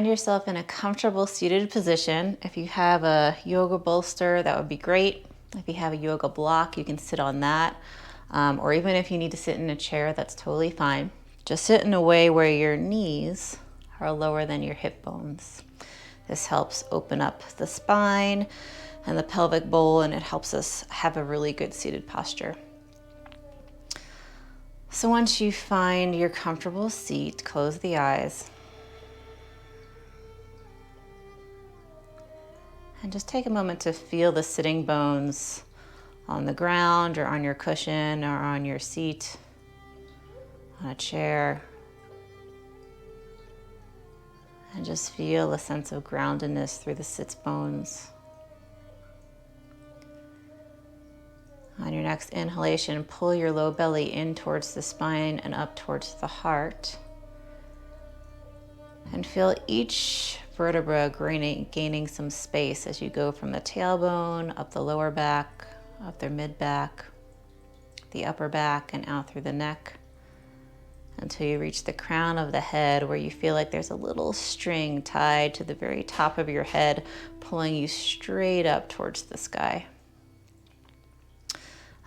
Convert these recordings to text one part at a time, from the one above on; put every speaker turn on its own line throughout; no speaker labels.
yourself in a comfortable seated position. If you have a yoga bolster, that would be great. If you have a yoga block, you can sit on that. Or even if you need to sit in a chair, that's totally fine. Just sit in a way where your knees are lower than your hip bones. This helps open up the spine and the pelvic bowl, and it helps us have a really good seated posture. So once you find your comfortable seat, close the eyes. And just take a moment to feel the sitting bones on the ground or on your cushion or on your seat, on a chair. And just feel a sense of groundedness through the sits bones. On your next inhalation, pull your low belly in towards the spine and up towards the heart. And feel each vertebra gaining some space as you go from the tailbone, up the lower back, up the mid back, the upper back, and out through the neck until you reach the crown of the head, where you feel like there's a little string tied to the very top of your head, pulling you straight up towards the sky.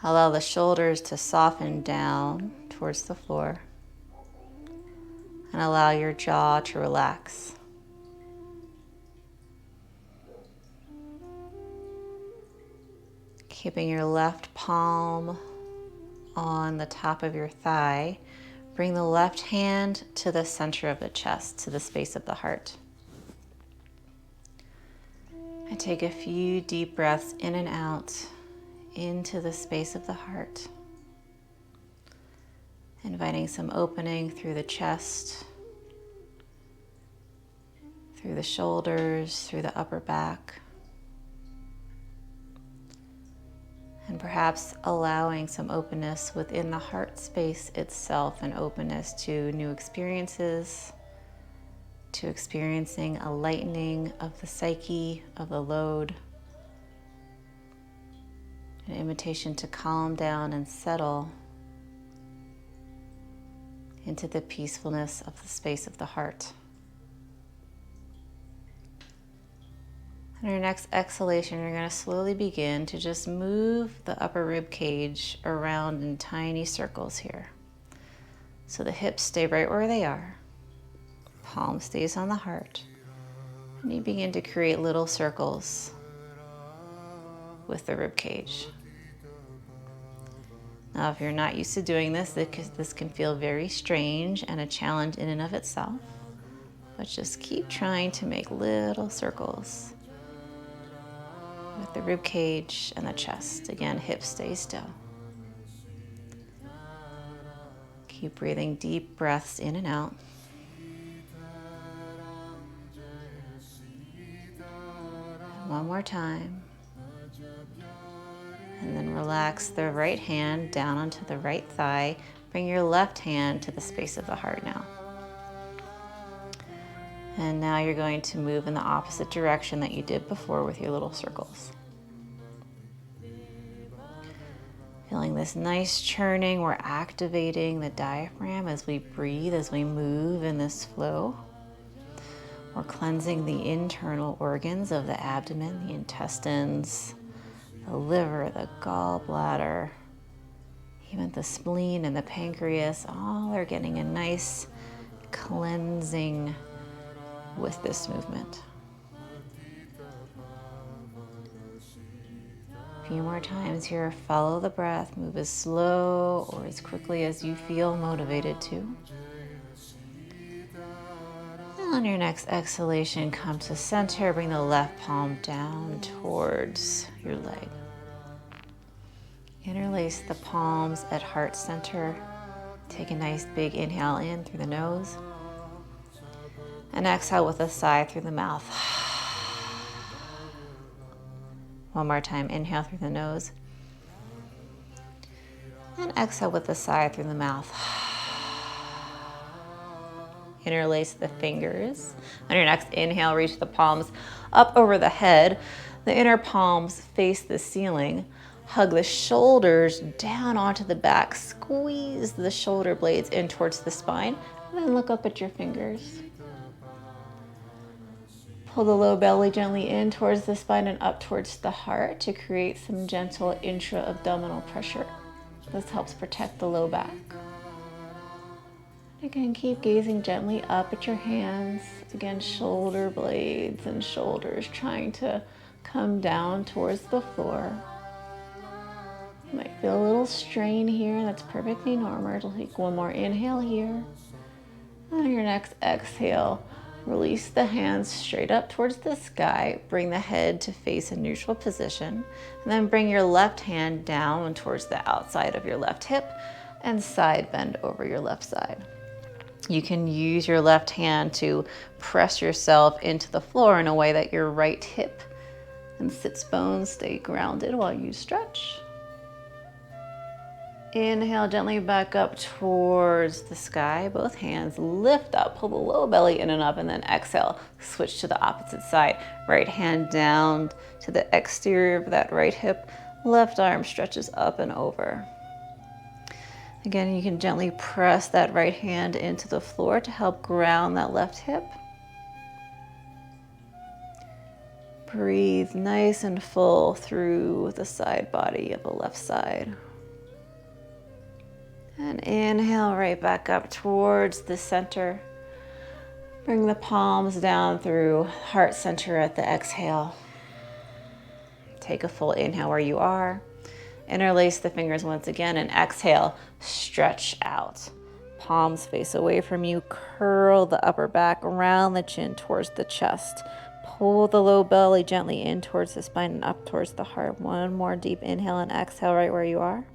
Allow the shoulders to soften down towards the floor and allow your jaw to relax. Keeping your left palm on the top of your thigh, bring the left hand to the center of the chest, to the space of the heart. And take a few deep breaths in and out into the space of the heart, inviting some opening through the chest, through the shoulders, through the upper back, and perhaps allowing some openness within the heart space itself, and openness to new experiences, to experiencing a lightening of the psyche, of the load, an invitation to calm down and settle into the peacefulness of the space of the heart. On your next exhalation, you're going to slowly begin to just move the upper rib cage around in tiny circles here. So the hips stay right where they are. Palm stays on the heart. And you begin to create little circles with the rib cage. Now, if you're not used to doing this, this can feel very strange and a challenge in and of itself. But just keep trying to make little circles with the rib cage and the chest. Again, hips stay still. Keep breathing deep breaths in and out. And one more time. And then relax the right hand down onto the right thigh. Bring your left hand to the space of the heart now. And now you're going to move in the opposite direction that you did before with your little circles. Feeling this nice churning, we're activating the diaphragm as we breathe, as we move in this flow. We're cleansing the internal organs of the abdomen, the intestines, the liver, the gallbladder, even the spleen and the pancreas. All are getting a nice cleansing with this movement. A few more times here. Follow the breath. Move as slow or as quickly as you feel motivated to. And on your next exhalation, come to center. Bring the left palm down towards your leg. Interlace the palms at heart center. Take a nice big inhale in through the nose. And exhale with a sigh through the mouth. One more time, inhale through the nose. And exhale with a sigh through the mouth. Interlace the fingers. On your next inhale, reach the palms up over the head. The inner palms face the ceiling. Hug the shoulders down onto the back. Squeeze the shoulder blades in towards the spine. And then look up at your fingers. Pull the low belly gently in towards the spine and up towards the heart to create some gentle intra-abdominal pressure. This helps protect the low back. Again, keep gazing gently up at your hands. Again, shoulder blades and shoulders trying to come down towards the floor. You might feel a little strain here. That's perfectly normal. It'll take one more inhale here. And on your next exhale, release the hands straight up towards the sky. Bring the head to face a neutral position. And then bring your left hand down towards the outside of your left hip and side bend over your left side. You can use your left hand to press yourself into the floor in a way that your right hip and sits bones stay grounded while you stretch. Inhale gently back up towards the sky. Both hands lift up, pull the low belly in and up, and then exhale, switch to the opposite side. Right hand down to the exterior of that right hip. Left arm stretches up and over. Again, you can gently press that right hand into the floor to help ground that left hip. Breathe nice and full through the side body of the left side. And inhale right back up towards the center. Bring the palms down through heart center at the exhale. Take a full inhale where you are. Interlace the fingers once again and exhale, stretch out. Palms face away from you, curl the upper back around the chin towards the chest. Pull the low belly gently in towards the spine and up towards the heart. One more deep inhale and exhale right where you are.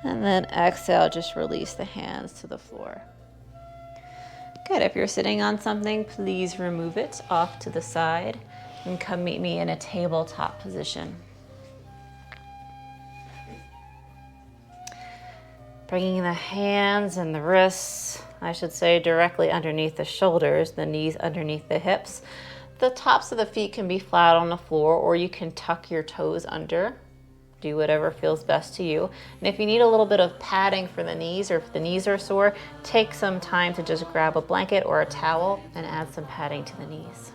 And then exhale, just release the hands to the floor. Good, if you're sitting on something, please remove it off to the side and come meet me in a tabletop position. Bringing the hands and the wrists, I should say, directly underneath the shoulders, the knees underneath the hips. The tops of the feet can be flat on the floor, or you can tuck your toes under. Do whatever feels best to you. And if you need a little bit of padding for the knees, or if the knees are sore, take some time to just grab a blanket or a towel and add some padding to the knees.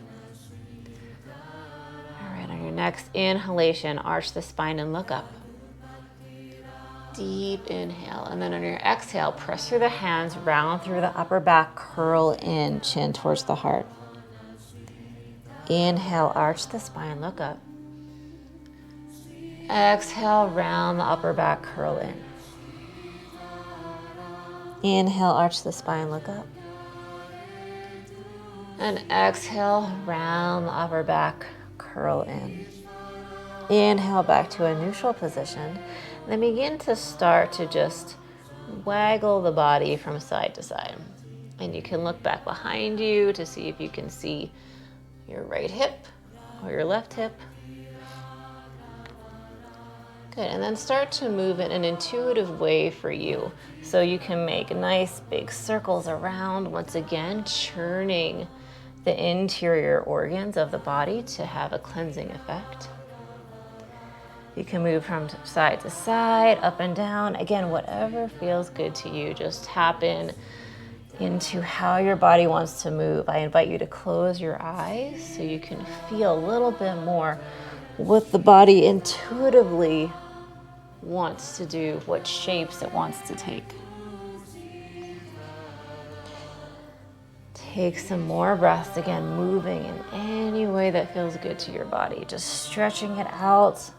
All right, on your next inhalation, arch the spine and look up. Deep inhale, and then on your exhale, press through the hands, round through the upper back, curl in, chin towards the heart. Inhale, arch the spine, look up. Exhale, round the upper back, curl in. Inhale, arch the spine, look up. And exhale, round the upper back, curl in. Inhale back to a neutral position. Then begin to start to just waggle the body from side to side. And you can look back behind you to see if you can see your right hip or your left hip. Good, and then start to move in an intuitive way for you. So you can make nice big circles around, once again, churning the interior organs of the body to have a cleansing effect. You can move from side to side, up and down. Again, whatever feels good to you. Just tap into how your body wants to move. I invite you to close your eyes so you can feel a little bit more what the body intuitively wants to do, what shapes it wants to take. Take some more breaths, again, moving in any way that feels good to your body. Just stretching it out.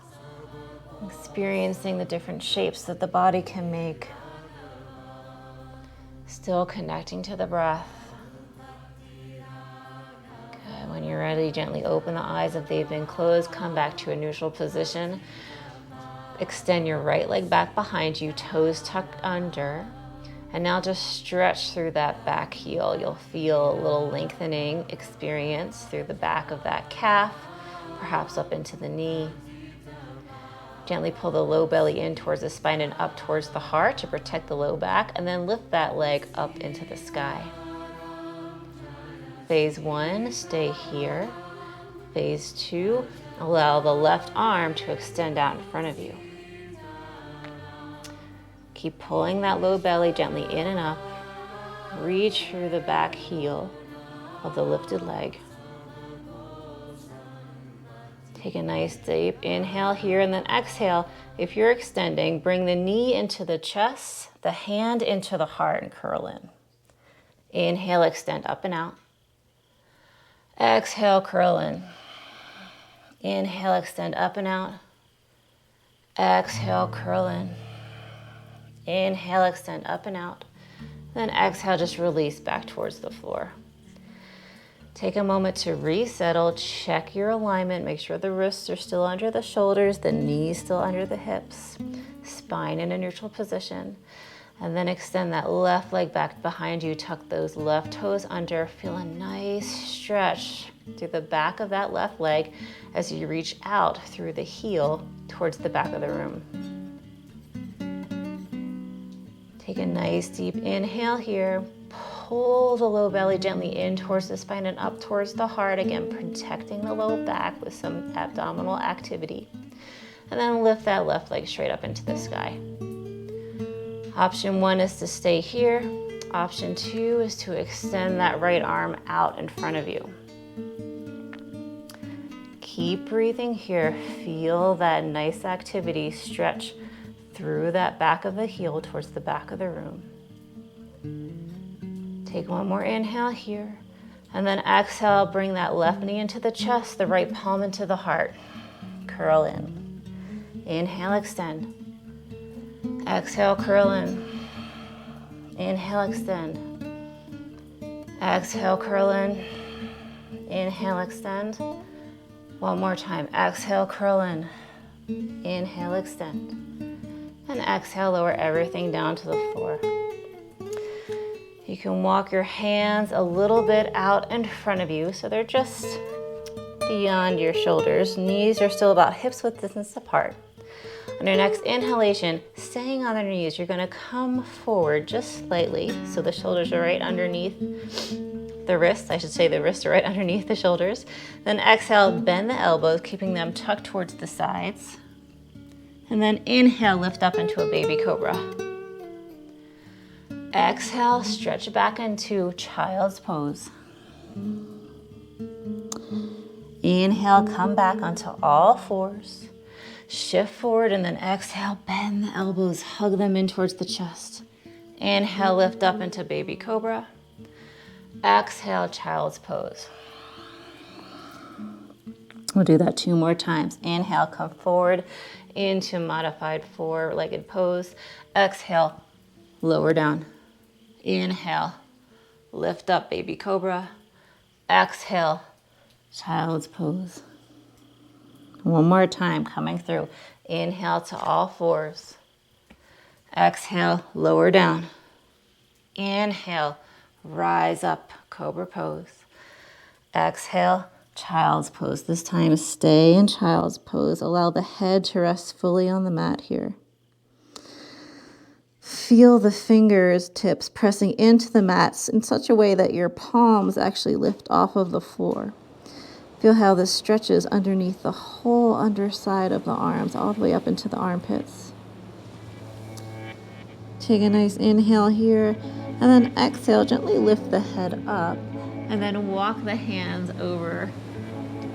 Experiencing the different shapes that the body can make. Still connecting to the breath. Good. When you're ready, gently open the eyes if they've been closed. Come back to a neutral position. Extend your right leg back behind you, toes tucked under. And now just stretch through that back heel. You'll feel a little lengthening experience through the back of that calf, perhaps up into the knee. Gently pull the low belly in towards the spine and up towards the heart to protect the low back, and then lift that leg up into the sky. Phase 1, stay here. Phase 2, allow the left arm to extend out in front of you. Keep pulling that low belly gently in and up. Reach through the back heel. of the lifted leg. Take a nice deep inhale here and then exhale. If you're extending, bring the knee into the chest, the hand into the heart and curl in. Inhale, extend up and out. Exhale, curl in. Inhale, extend up and out. Exhale, curl in. Inhale, extend up and out. Then exhale, just release back towards the floor. Take a moment to resettle, check your alignment, make sure the wrists are still under the shoulders, the knees still under the hips, spine in a neutral position. And then extend that left leg back behind you, tuck those left toes under, feel a nice stretch through the back of that left leg as you reach out through the heel towards the back of the room. Take a nice deep inhale here. Pull the low belly gently in towards the spine and up towards the heart. Again, protecting the low back with some abdominal activity. And then lift that left leg straight up into the sky. Option 1 is to stay here. Option 2 is to extend that right arm out in front of you. Keep breathing here. Feel that nice activity stretch through that back of the heel towards the back of the room. Take one more inhale here, and then exhale, bring that left knee into the chest, the right palm into the heart. Curl in. Inhale, extend. Exhale, curl in. Inhale, extend. Exhale, curl in. Inhale, extend. One more time. Exhale, curl in. Inhale, extend. And exhale, lower everything down to the floor. You can walk your hands a little bit out in front of you so they're just beyond your shoulders. Knees are still about hips width distance apart. On your next inhalation, staying on their knees, you're going to come forward just slightly so the shoulders are right underneath the wrists. I should say the wrists are right underneath the shoulders. Then exhale, bend the elbows, keeping them tucked towards the sides. And then inhale, lift up into a baby cobra. Exhale, stretch back into child's pose. Inhale, come back onto all fours. Shift forward and then exhale, bend the elbows, hug them in towards the chest. Inhale, lift up into baby cobra. Exhale, child's pose. We'll do that 2 more times. Inhale, come forward into modified 4-legged pose. Exhale, lower down. Inhale, lift up baby cobra. Exhale, child's pose. One more time, coming through. Inhale to all fours. Exhale, lower down. Inhale, rise up, cobra pose. Exhale, child's pose. This time, stay in child's pose. Allow the head to rest fully on the mat here. Feel the fingers tips pressing into the mats in such a way that your palms actually lift off of the floor. Feel how this stretches underneath the whole underside of the arms, all the way up into the armpits. Take a nice inhale here, and then exhale, gently lift the head up, and then walk the hands over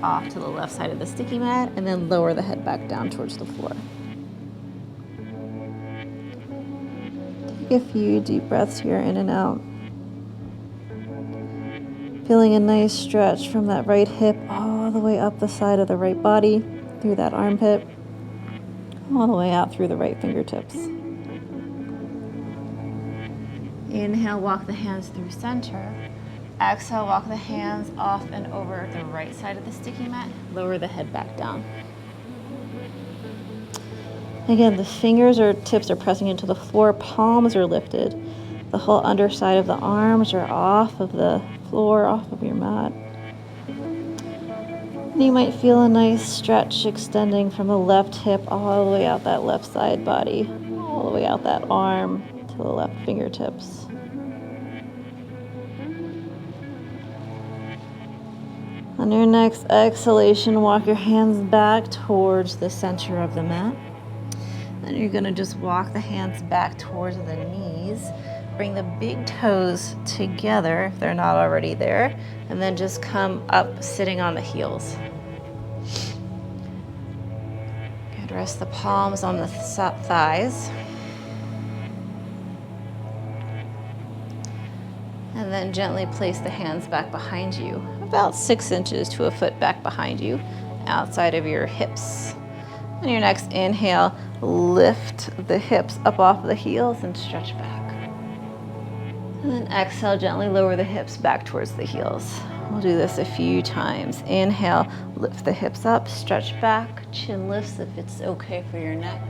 off to the left side of the sticky mat, and then lower the head back down towards the floor. Take a few deep breaths here, in and out. Feeling a nice stretch from that right hip all the way up the side of the right body, through that armpit, all the way out through the right fingertips. Inhale, walk the hands through center. Exhale, walk the hands off and over the right side of the sticky mat. Lower the head back down. Again, the fingers or tips are pressing into the floor, palms are lifted. The whole underside of the arms are off of the floor, off of your mat. And you might feel a nice stretch extending from the left hip all the way out that left side body, all the way out that arm to the left fingertips. On your next exhalation, walk your hands back towards the center of the mat. Then you're going to just walk the hands back towards the knees. Bring the big toes together if they're not already there, and then just come up sitting on the heels. Good, rest the palms on the thighs. And then gently place the hands back behind you, about 6 inches to a foot back behind you, outside of your hips. On your next inhale, lift the hips up off the heels and stretch back. And then exhale, gently lower the hips back towards the heels. We'll do this a few times. Inhale, lift the hips up, stretch back, chin lifts if it's okay for your neck.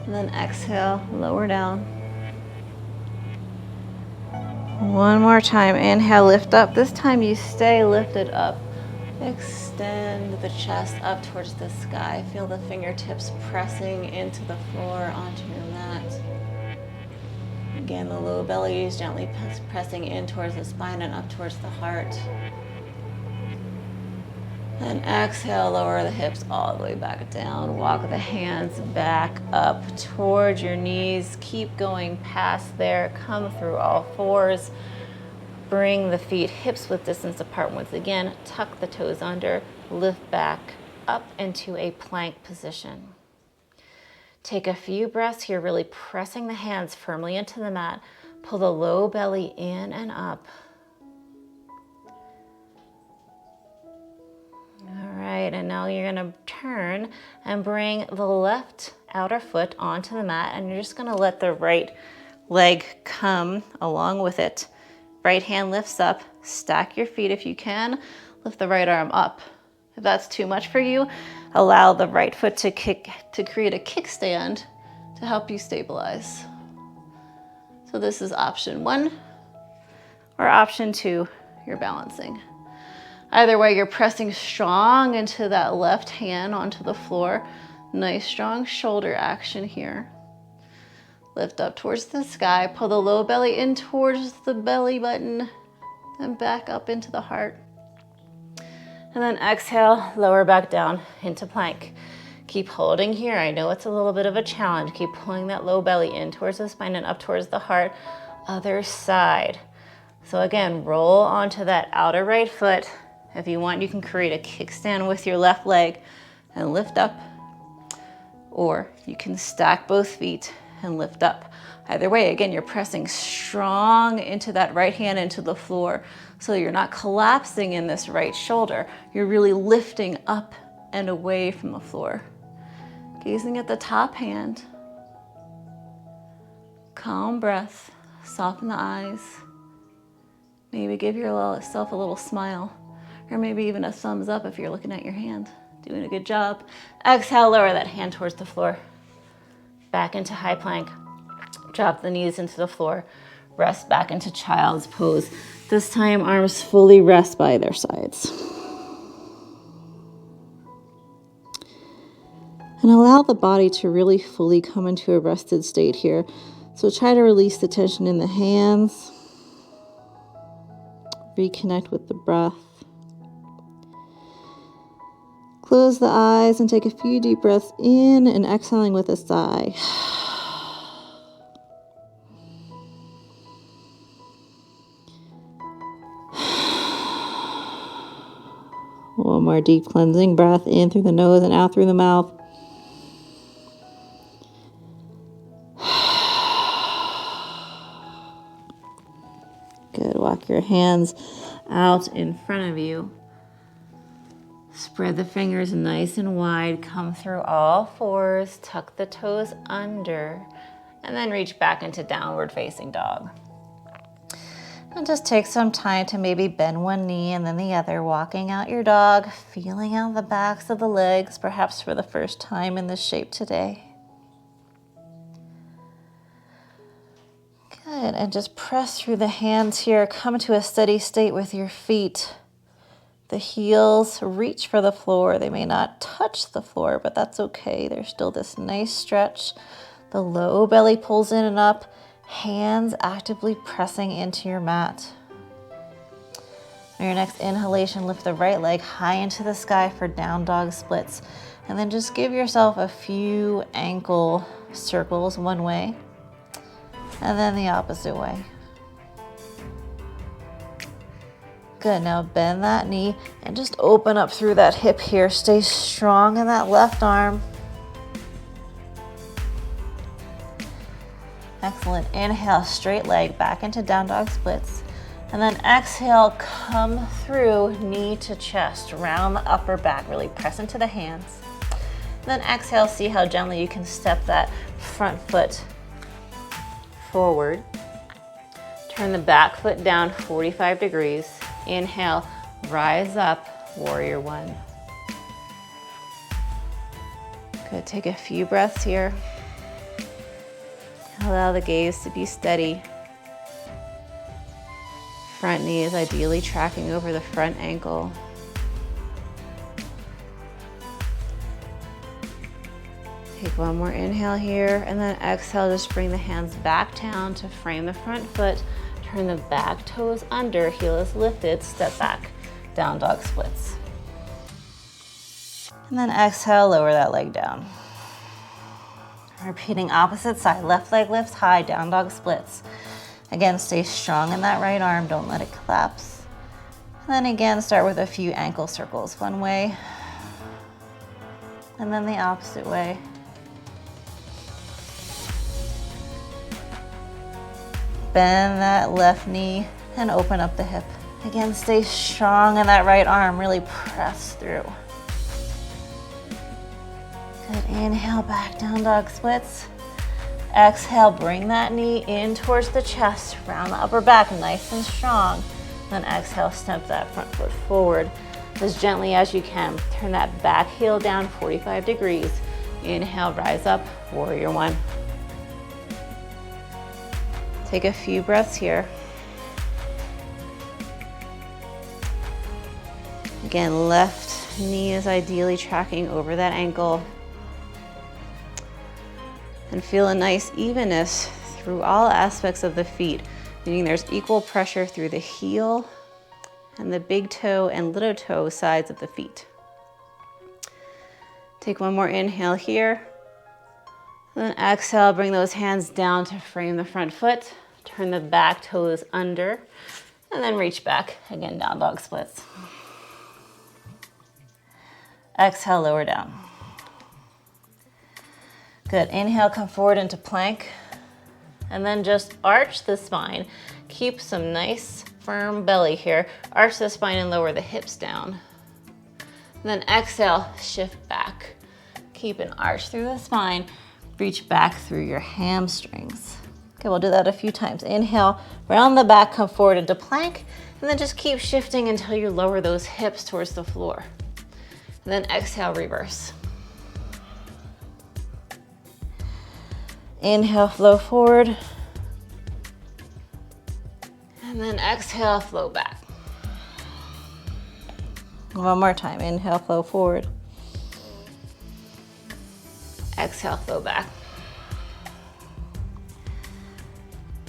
And then exhale, lower down. One more time, inhale, lift up. This time you stay lifted up. Extend the chest up towards the sky. Feel the fingertips pressing into the floor, onto your mat. Again, the low belly is gently pressing in towards the spine and up towards the heart. And exhale, lower the hips all the way back down. Walk the hands back up towards your knees. Keep going past there. Come through all fours. Bring the feet hips width distance apart once again. Tuck the toes under. Lift back up into a plank position. Take a few breaths here, really pressing the hands firmly into the mat. Pull the low belly in and up. All right, and now you're gonna turn and bring the left outer foot onto the mat, and you're just gonna let the right leg come along with it. Right hand lifts up, stack your feet if you can, lift the right arm up. If that's too much for you, allow the right foot to create a kickstand to help you stabilize. So this is option 1, or option 2, you're balancing. Either way, you're pressing strong into that left hand onto the floor. Nice strong shoulder action here. Lift up towards the sky, pull the low belly in towards the belly button, and back up into the heart. And then exhale, lower back down into plank. Keep holding here. I know it's a little bit of a challenge. Keep pulling that low belly in towards the spine and up towards the heart. Other side. So again, roll onto that outer right foot. If you want, you can create a kickstand with your left leg and lift up. Or you can stack both feet and lift up. Either way, again, you're pressing strong into that right hand into the floor. So you're not collapsing in this right shoulder. You're really lifting up and away from the floor. Gazing at the top hand. Calm breath. Soften the eyes. Maybe give yourself a little smile. Or maybe even a thumbs up if you're looking at your hand. Doing a good job. Exhale, lower that hand towards the floor. Back into high plank. Drop the knees into the floor. Rest back into child's pose. This time, arms fully rest by their sides. And allow the body to really fully come into a rested state here. So try to release the tension in the hands. Reconnect with the breath. Close the eyes and take a few deep breaths in and exhaling with a sigh. One more deep cleansing breath in through the nose and out through the mouth. Good. Walk your hands out in front of you. Spread the fingers nice and wide. Come through all fours. Tuck the toes under. And then reach back into downward facing dog. And just take some time to maybe bend one knee and then the other, walking out your dog, feeling out the backs of the legs, perhaps for the first time in this shape today. Good, and just press through the hands here. Come to a steady state with your feet. The heels reach for the floor. They may not touch the floor, but that's okay. There's still this nice stretch. The low belly pulls in and up. Hands actively pressing into your mat. On your next inhalation, lift the right leg high into the sky for down dog splits. And then just give yourself a few ankle circles one way. And then the opposite way. Good, now bend that knee and just open up through that hip here. Stay strong in that left arm. Excellent. Inhale, straight leg back into down dog splits. And then exhale, come through knee to chest, round the upper back, really press into the hands. And then exhale, see how gently you can step that front foot forward. Turn the back foot down 45 degrees. Inhale, rise up, warrior one. Good, take a few breaths here. Allow the gaze to be steady. Front knee is ideally tracking over the front ankle. Take one more inhale here, and then exhale, just bring the hands back down to frame the front foot. Turn the back toes under, heel is lifted, step back, down dog splits. And then exhale, lower that leg down. Repeating opposite side, left leg lifts high, down dog splits. Again, stay strong in that right arm, don't let it collapse. And then again, start with a few ankle circles, one way, and then the opposite way. Bend that left knee and open up the hip. Again, stay strong in that right arm, really press through. Good, inhale, back down dog splits. Exhale, bring that knee in towards the chest, round the upper back, nice and strong. Then exhale, step that front foot forward as gently as you can. Turn that back heel down 45 degrees. Inhale, rise up, warrior one. Take a few breaths here. Again, left knee is ideally tracking over that ankle. And feel a nice evenness through all aspects of the feet, meaning there's equal pressure through the heel and the big toe and little toe sides of the feet. Take one more inhale here. And then exhale, bring those hands down to frame the front foot. Turn the back toes under, and then reach back. Again, down dog splits. Exhale, lower down. Good, inhale, come forward into plank. And then just arch the spine. Keep some nice firm belly here. Arch the spine and lower the hips down. And then exhale, shift back. Keep an arch through the spine. Reach back through your hamstrings. Okay, we'll do that a few times. Inhale, round the back, come forward into plank, and then just keep shifting until you lower those hips towards the floor. And then exhale, reverse. Inhale, flow forward. And then exhale, flow back. One more time. Inhale, flow forward. Exhale, flow back.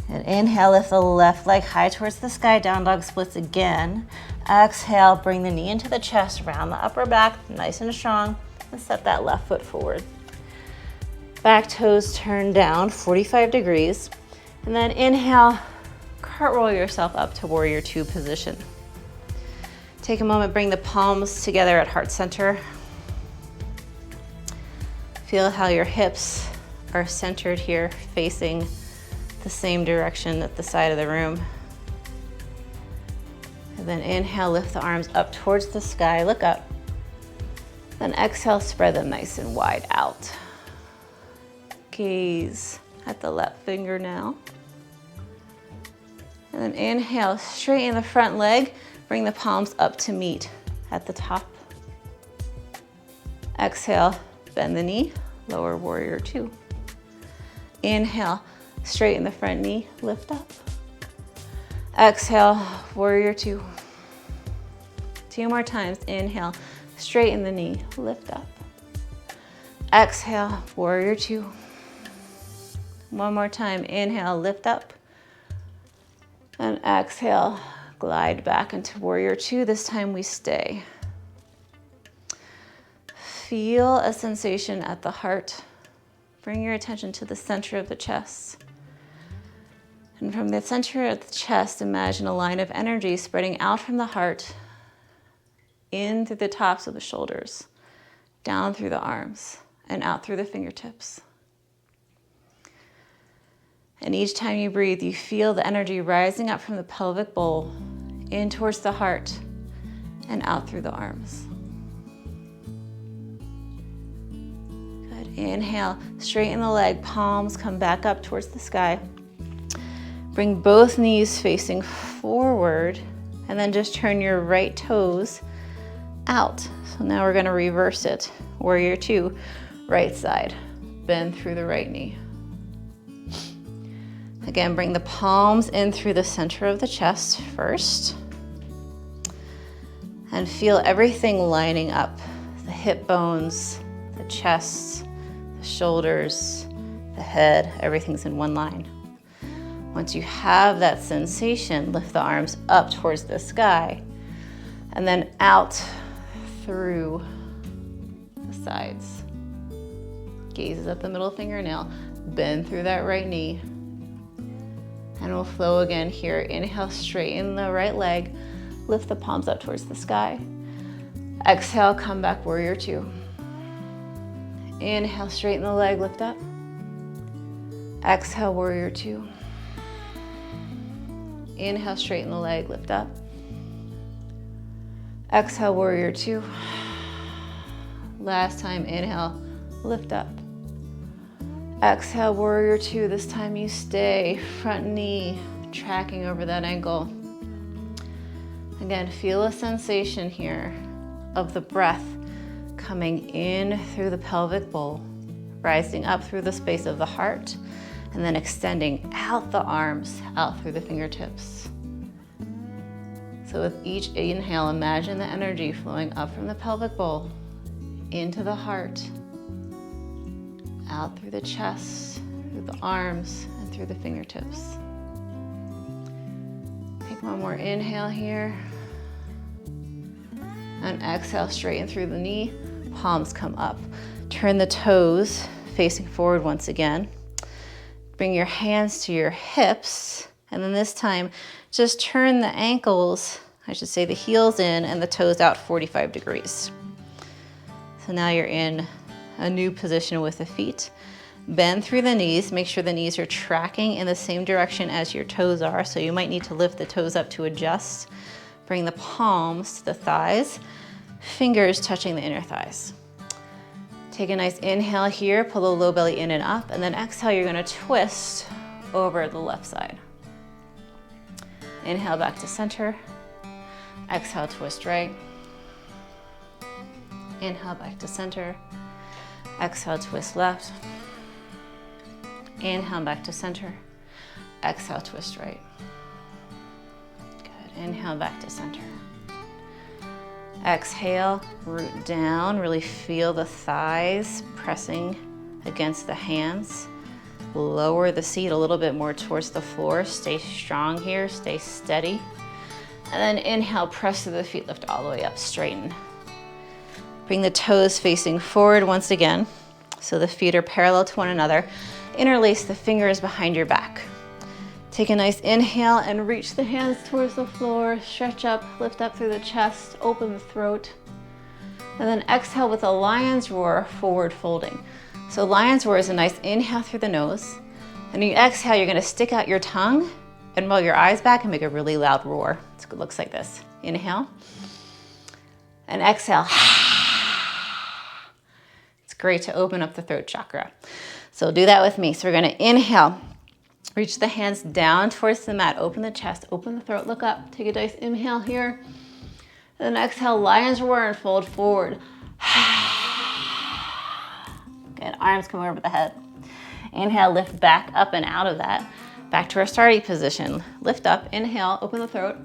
And inhale, lift the left leg high towards the sky, down dog splits again. Exhale, bring the knee into the chest, round the upper back, nice and strong, and step that left foot forward. Back toes turn down 45 degrees. And then inhale, cartwheel yourself up to warrior two position. Take a moment, bring the palms together at heart center. Feel how your hips are centered here, facing the same direction at the side of the room. And then inhale, lift the arms up towards the sky, look up. Then exhale, spread them nice and wide out. Gaze at the left finger now. And then inhale, straighten the front leg, bring the palms up to meet at the top. Exhale, bend the knee, lower warrior two. Inhale, straighten the front knee, lift up. Exhale, warrior two. Two more times. Inhale, straighten the knee, lift up. Exhale, warrior two. One more time. Inhale, lift up. And exhale, glide back into warrior two. This time we stay. Feel a sensation at the heart. Bring your attention to the center of the chest. And from the center of the chest, imagine a line of energy spreading out from the heart, in through the tops of the shoulders, down through the arms, and out through the fingertips. And each time you breathe, you feel the energy rising up from the pelvic bowl, in towards the heart, and out through the arms. Good. Inhale, straighten the leg, palms come back up towards the sky. Bring both knees facing forward, and then just turn your right toes out. So now we're gonna reverse it. Warrior two, right side. Bend through the right knee. Again, bring the palms in through the center of the chest first. And feel everything lining up. The hip bones, the chest, the shoulders, the head, everything's in one line. Once you have that sensation, lift the arms up towards the sky and then out through the sides. Gazes at the middle fingernail, bend through that right knee. And we'll flow again here. Inhale, straighten the right leg, lift the palms up towards the sky. Exhale, come back, warrior two. Inhale, straighten the leg, lift up. Exhale, warrior two. Inhale, straighten the leg, lift up. Exhale, warrior two. Last time, inhale, lift up. Exhale, warrior two. This time you stay, front knee tracking over that ankle. Again, feel a sensation here of the breath coming in through the pelvic bowl, rising up through the space of the heart, and then extending out the arms, out through the fingertips. So with each inhale, imagine the energy flowing up from the pelvic bowl, into the heart, out through the chest, through the arms, and through the fingertips. Take one more inhale here. And exhale, straighten through the knee, palms come up. Turn the toes facing forward once again. Bring your hands to your hips, and then this time, just turn the ankles, I should say the heels in and the toes out 45 degrees. So now you're in a new position with the feet. Bend through the knees, make sure the knees are tracking in the same direction as your toes are, so you might need to lift the toes up to adjust. Bring the palms to the thighs, fingers touching the inner thighs. Take a nice inhale here, pull the low belly in and up, and then exhale, you're gonna twist over the left side. Inhale back to center. Exhale, twist right. Inhale back to center. Exhale, twist left. Inhale back to center. Exhale, twist right. Good. Inhale back to center. Exhale, root down. Really feel the thighs pressing against the hands. Lower the seat a little bit more towards the floor. Stay strong here, stay steady. And then inhale, press through the feet, lift all the way up, straighten. Bring the toes facing forward once again, so the feet are parallel to one another. Interlace the fingers behind your back. Take a nice inhale and reach the hands towards the floor, stretch up, lift up through the chest, open the throat. And then exhale with a lion's roar, forward folding. So lion's roar is a nice inhale through the nose. And you exhale, you're gonna stick out your tongue and roll your eyes back and make a really loud roar. It looks like this. Inhale. And exhale. It's great to open up the throat chakra. So do that with me. So we're gonna inhale. Reach the hands down towards the mat. Open the chest, open the throat, look up. Take a nice inhale here. And then exhale, lion's roar and fold forward. Good, arms come over the head. Inhale, lift back up and out of that. Back to our starting position. Lift up, inhale, open the throat.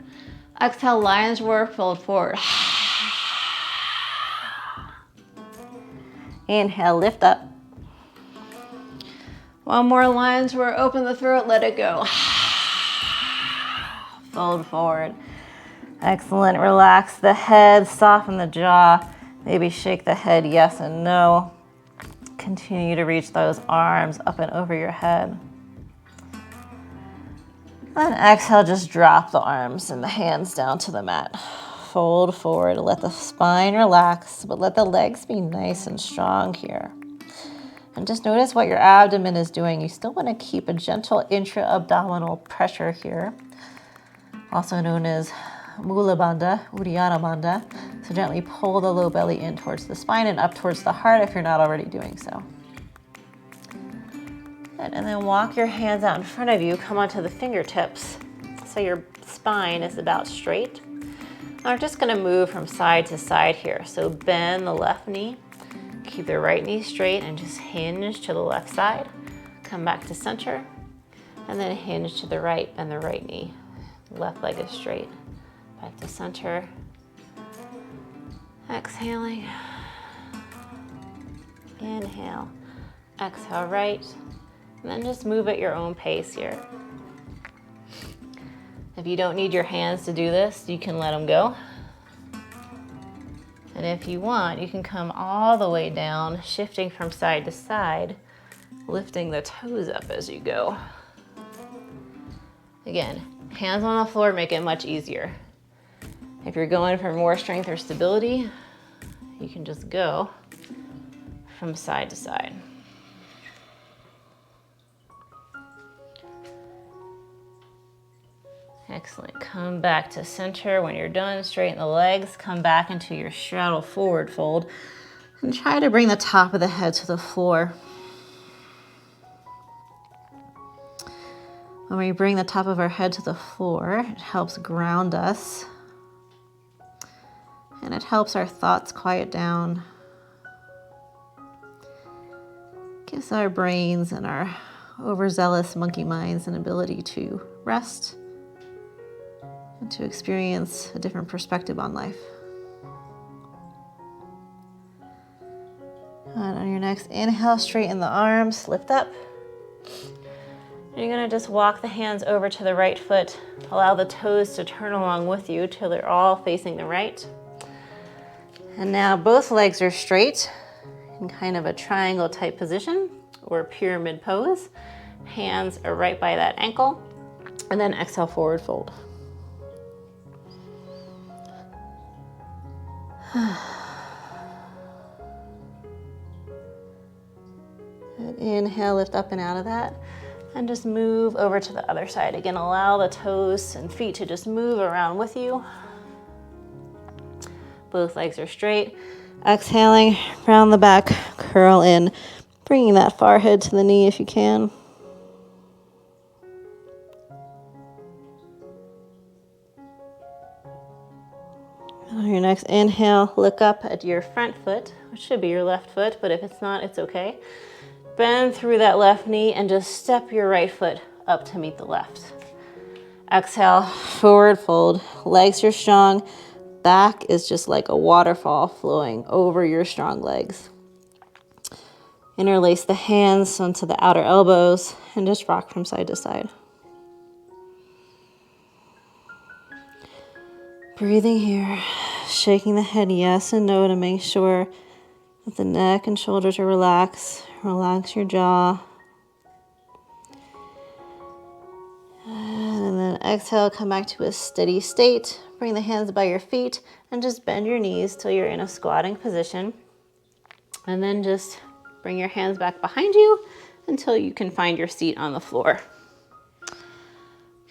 Exhale, lion's roar, fold forward. Inhale, lift up. One more lion's roar, open the throat, let it go. Fold forward. Excellent, relax the head, soften the jaw. Maybe shake the head yes and no. Continue to reach those arms up and over your head.
Then exhale, just drop the arms and the hands down to the mat. Fold forward, let the spine relax, but let the legs be nice and strong here. And just notice what your abdomen is doing. You still want to keep a gentle intra-abdominal pressure here, also known as Mula Bandha, Uddiyana Bandha. So gently pull the low belly in towards the spine and up towards the heart if you're not already doing so. Good. And then walk your hands out in front of you, come onto the fingertips so your spine is about straight. Now we're just going to move from side to side here. So bend the left knee, keep the right knee straight and just hinge to the left side. Come back to center and then hinge to the right, bend the right knee. Left leg is straight. Back to center. Exhaling. Inhale. Exhale right. And then just move at your own pace here. If you don't need your hands to do this, you can let them go. And if you want, you can come all the way down, shifting from side to side, lifting the toes up as you go. Again, hands on the floor make it much easier. If you're going for more strength or stability, you can just go from side to side. Excellent. Come back to center. When you're done, straighten the legs, come back into your straddle forward fold, and try to bring the top of the head to the floor. When we bring the top of our head to the floor, it helps ground us, and it helps our thoughts quiet down. Gives our brains and our overzealous monkey minds an ability to rest and to experience a different perspective on life. And on your next inhale, straighten the arms, lift up. And you're gonna just walk the hands over to the right foot. Allow the toes to turn along with you till they're all facing the right. And now both legs are straight in kind of a triangle type position or pyramid pose. Hands are right by that ankle. And then exhale, forward fold. And inhale, lift up and out of that. And just move over to the other side. Again, allow the toes and feet to just move around with you. Both legs are straight. Exhaling, round the back, curl in, bringing that forehead to the knee if you can. On your next inhale, look up at your front foot, which should be your left foot, but if it's not, it's okay. Bend through that left knee and just step your right foot up to meet the left. Exhale, forward fold. Legs are strong. Back is just like a waterfall flowing over your strong legs. Interlace the hands onto the outer elbows and just rock from side to side. Breathing here, shaking the head yes and no to make sure that the neck and shoulders are relaxed. Relax your jaw. And then exhale, come back to a steady state. Bring the hands by your feet and just bend your knees till you're in a squatting position. And then just bring your hands back behind you until you can find your seat on the floor.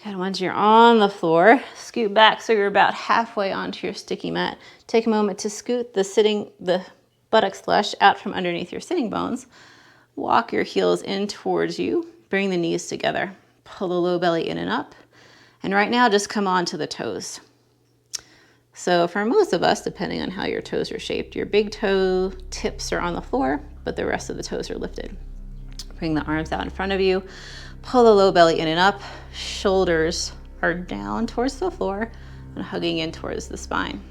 And once you're on the floor, scoot back so you're about halfway onto your sticky mat. Take a moment to scoot the buttocks flush out from underneath your sitting bones. Walk your heels in towards you. Bring the knees together. Pull the low belly in and up. And right now, just come on to the toes. So for most of us, depending on how your toes are shaped, your big toe tips are on the floor, but the rest of the toes are lifted. Bring the arms out in front of you. Pull the low belly in and up. Shoulders are down towards the floor and hugging in towards the spine.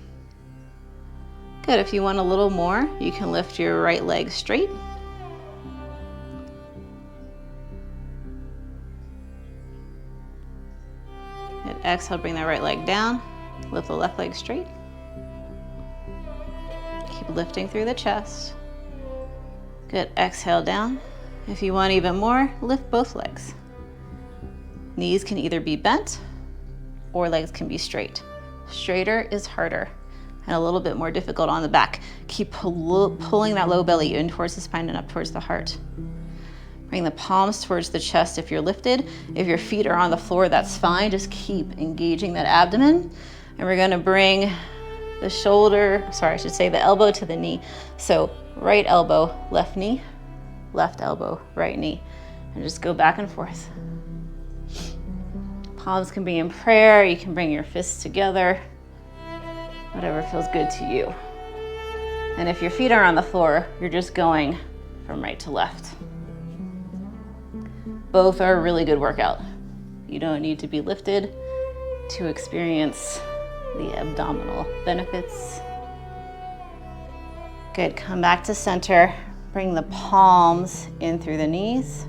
Good. If you want a little more, you can lift your right leg straight. And exhale, bring that right leg down. Lift the left leg straight. Keep lifting through the chest. Good. Exhale down. If you want even more, lift both legs. Knees can either be bent or legs can be straight. Straighter is harder and a little bit more difficult on the back. Keep pulling that low belly in towards the spine and up towards the heart. Bring the palms towards the chest if you're lifted. If your feet are on the floor, that's fine. Just keep engaging that abdomen. And we're gonna bring the the elbow to the knee. So right elbow, left knee, left elbow, right knee. And just go back and forth. Palms can be in prayer. You can bring your fists together. Whatever feels good to you. And if your feet are on the floor, you're just going from right to left. Both are a really good workout. You don't need to be lifted to experience the abdominal benefits. Good, come back to center. Bring the palms in through the knees.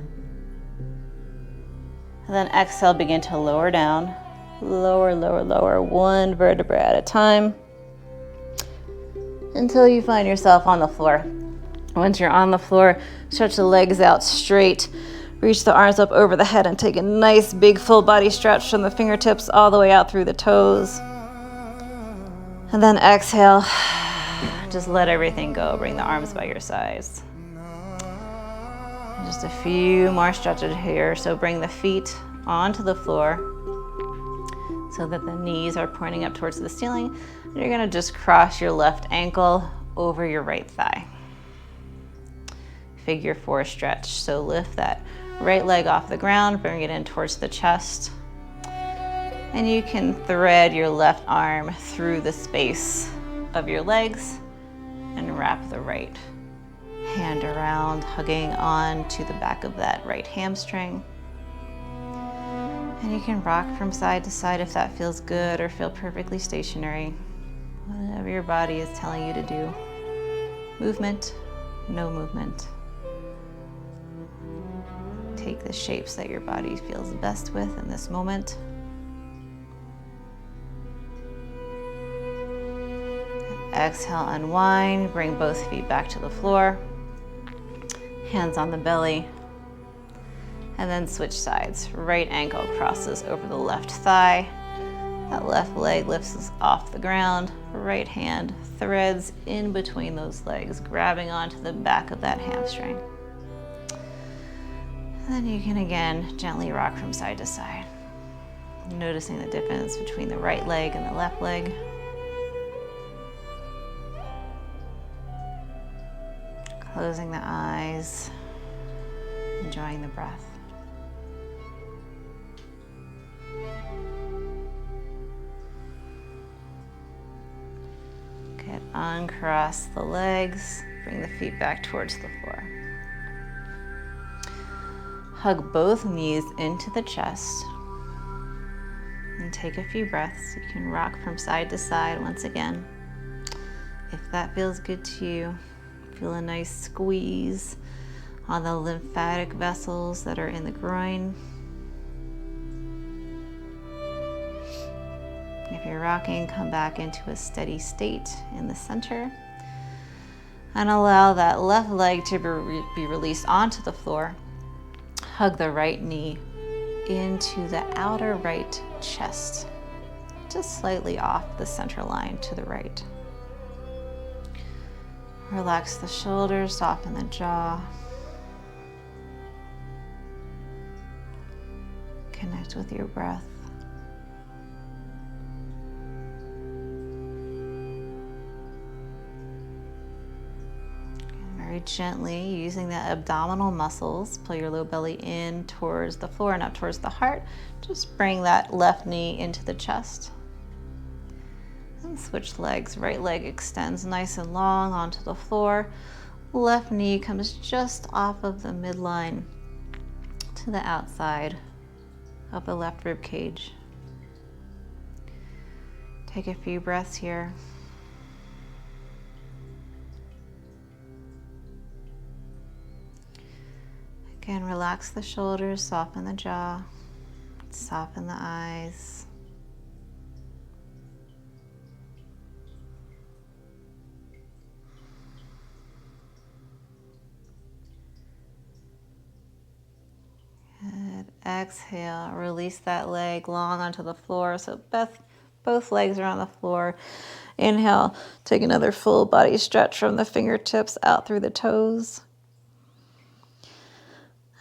And then exhale, begin to lower down. Lower, lower, lower, one vertebra at a time until you find yourself on the floor. Once you're on the floor, stretch the legs out straight. Reach the arms up over the head and take a nice big full body stretch from the fingertips all the way out through the toes. And then exhale, just let everything go. Bring the arms by your sides. Just a few more stretches here. So bring the feet onto the floor so that the knees are pointing up towards the ceiling. And you're gonna just cross your left ankle over your right thigh. Figure 4 stretch. So lift that right leg off the ground, bring it in towards the chest. And you can thread your left arm through the space of your legs and wrap the right hand around, hugging on to the back of that right hamstring. And you can rock from side to side if that feels good or feel perfectly stationary. Whatever your body is telling you to do. Movement, no movement. Take the shapes that your body feels best with in this moment. Exhale, unwind, bring both feet back to the floor. Hands on the belly. And then switch sides. Right ankle crosses over the left thigh. That left leg lifts off the ground. Right hand threads in between those legs, grabbing onto the back of that hamstring. And then you can again gently rock from side to side, noticing the difference between the right leg and the left leg. Closing the eyes, enjoying the breath. Good, uncross the legs, bring the feet back towards the floor. Hug both knees into the chest and take a few breaths. You can rock from side to side once again. If that feels good to you, feel a nice squeeze on the lymphatic vessels that are in the groin. If you're rocking, come back into a steady state in the center and allow that left leg to be released onto the floor. Hug the right knee into the outer right chest, just slightly off the center line to the right. Relax the shoulders, soften the jaw. Connect with your breath. Very gently, using the abdominal muscles, pull your low belly in towards the floor and up towards the heart. Just bring that left knee into the chest. And switch legs. Right leg extends nice and long onto the floor. Left knee comes just off of the midline to the outside of the left rib cage. Take a few breaths here. Again, relax the shoulders, soften the jaw, soften the eyes. Good. exhale, release that leg long onto the floor. So both legs are on the floor. Inhale, take another full body stretch from the fingertips out through the toes.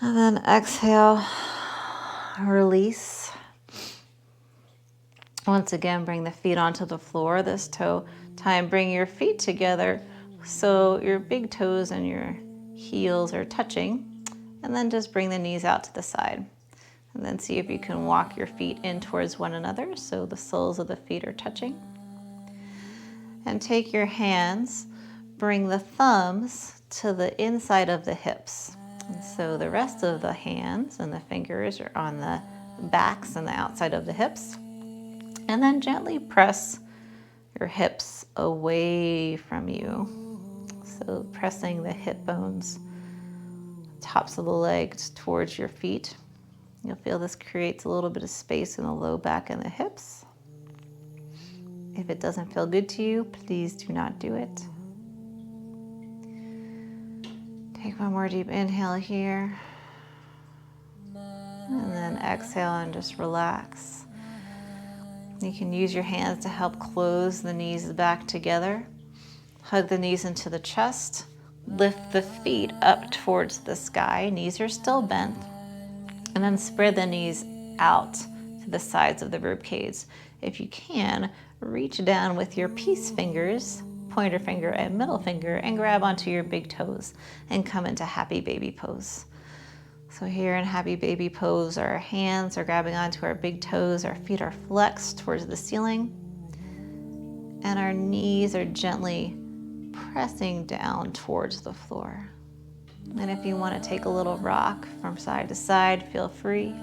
And then exhale, release. Once again, bring the feet onto the floor. This toe time, bring your feet together so your big toes and your heels are touching. And then just bring the knees out to the side. And then see if you can walk your feet in towards one another so the soles of the feet are touching. And take your hands, bring the thumbs to the inside of the hips. And so the rest of the hands and the fingers are on the backs and the outside of the hips. And then gently press your hips away from you. So pressing the hip bones, tops of the legs towards your feet. You'll feel this creates a little bit of space in the low back and the hips. If it doesn't feel good to you, please do not do it. Take one more deep inhale here. And then exhale and just relax. You can use your hands to help close the knees back together. Hug the knees into the chest. Lift the feet up towards the sky. Knees are still bent. And then spread the knees out to the sides of the rib cage. If you can, reach down with your peace fingers, pointer finger and middle finger, and grab onto your big toes and come into happy baby pose. So here in happy baby pose, our hands are grabbing onto our big toes, our feet are flexed towards the ceiling, and our knees are gently pressing down towards the floor. And if you want to take a little rock from side to side, feel free.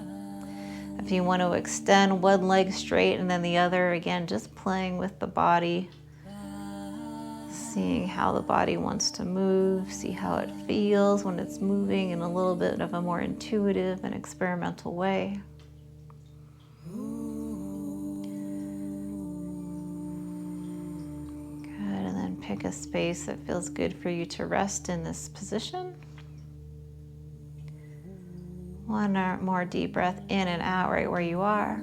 If you want to extend one leg straight and then the other, again, just playing with the body, seeing how the body wants to move, see how it feels when it's moving in a little bit of a more intuitive and experimental way. Good, and then pick a space that feels good for you to rest in this position. One or more deep breath in and out right where you are.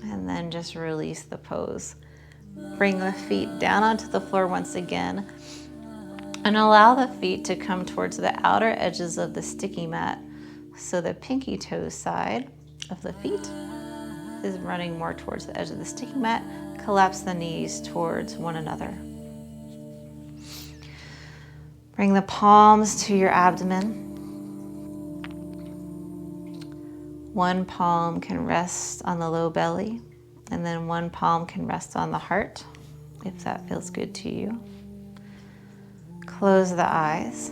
And then just release the pose. Bring the feet down onto the floor once again. And allow the feet to come towards the outer edges of the sticky mat. So the pinky toe side of the feet is running more towards the edge of the sticky mat. Collapse the knees towards one another. Bring the palms to your abdomen. One palm can rest on the low belly, and then one palm can rest on the heart, if that feels good to you. Close the eyes.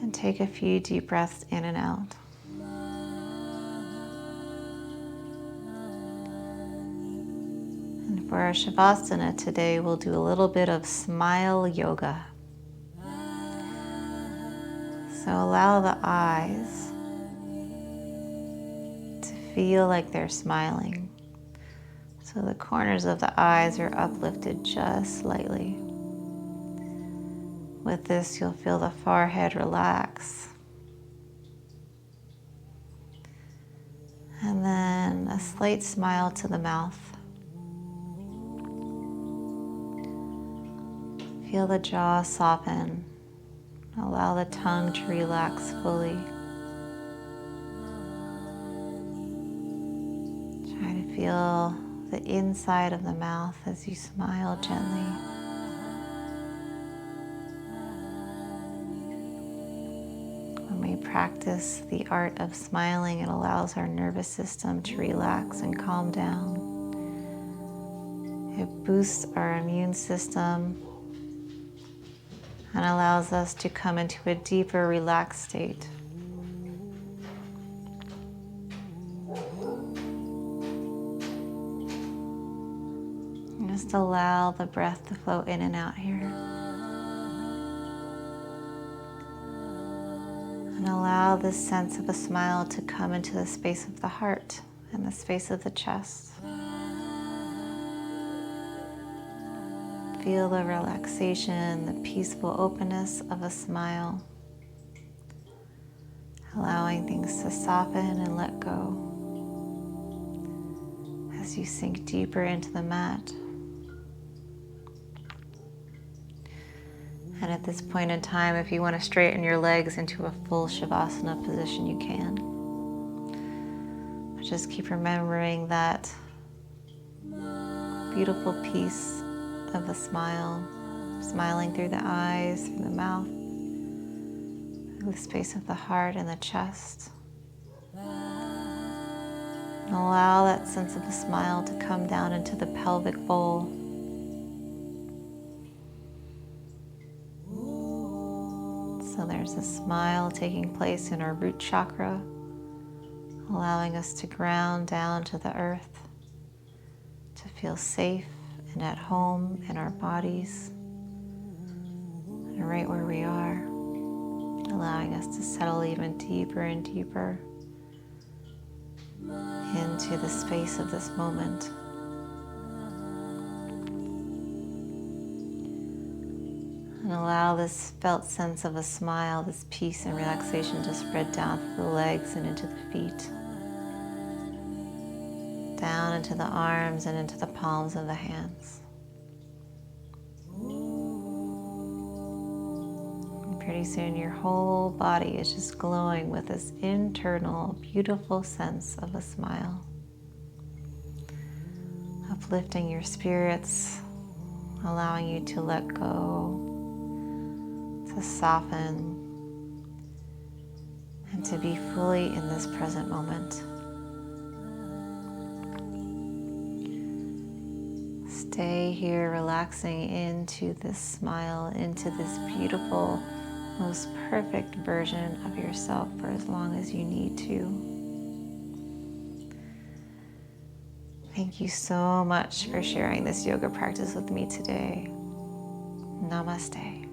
And take a few deep breaths in and out. For our Shavasana today, we'll do a little bit of smile yoga. So allow the eyes to feel like they're smiling. So the corners of the eyes are uplifted just slightly. With this, you'll feel the forehead relax. And then a slight smile to the mouth. Feel the jaw soften. Allow the tongue to relax fully. Try to feel the inside of the mouth as you smile gently. When we practice the art of smiling, it allows our nervous system to relax and calm down. It boosts our immune system and allows us to come into a deeper, relaxed state. And just allow the breath to flow in and out here. And allow this sense of a smile to come into the space of the heart and the space of the chest.
Feel the relaxation, the peaceful openness of a smile, allowing things to soften and let go as you sink deeper into the mat. And at this point in time, if you want to straighten your legs into a full Shavasana position, you can. But just keep remembering that beautiful piece of a smile, smiling through the eyes, through the mouth, through the space of the heart and the chest. And allow that sense of a smile to come down into the pelvic bowl. So there's a smile taking place in our root chakra, allowing us to ground down to the earth, to feel safe and at home in our bodies, and right where we are, allowing us to settle even deeper and deeper into the space of this moment. And allow this felt sense of a smile, this peace and relaxation to spread down through the legs and into the feet, down into the arms and into the palms of the hands. And pretty soon your whole body is just glowing with this internal, beautiful sense of a smile, uplifting your spirits, allowing you to let go, to soften, and to be fully in this present moment. Stay here relaxing into this smile, into this beautiful, most perfect version of yourself for as long as you need to. Thank you so much for sharing this yoga practice with me today. Namaste.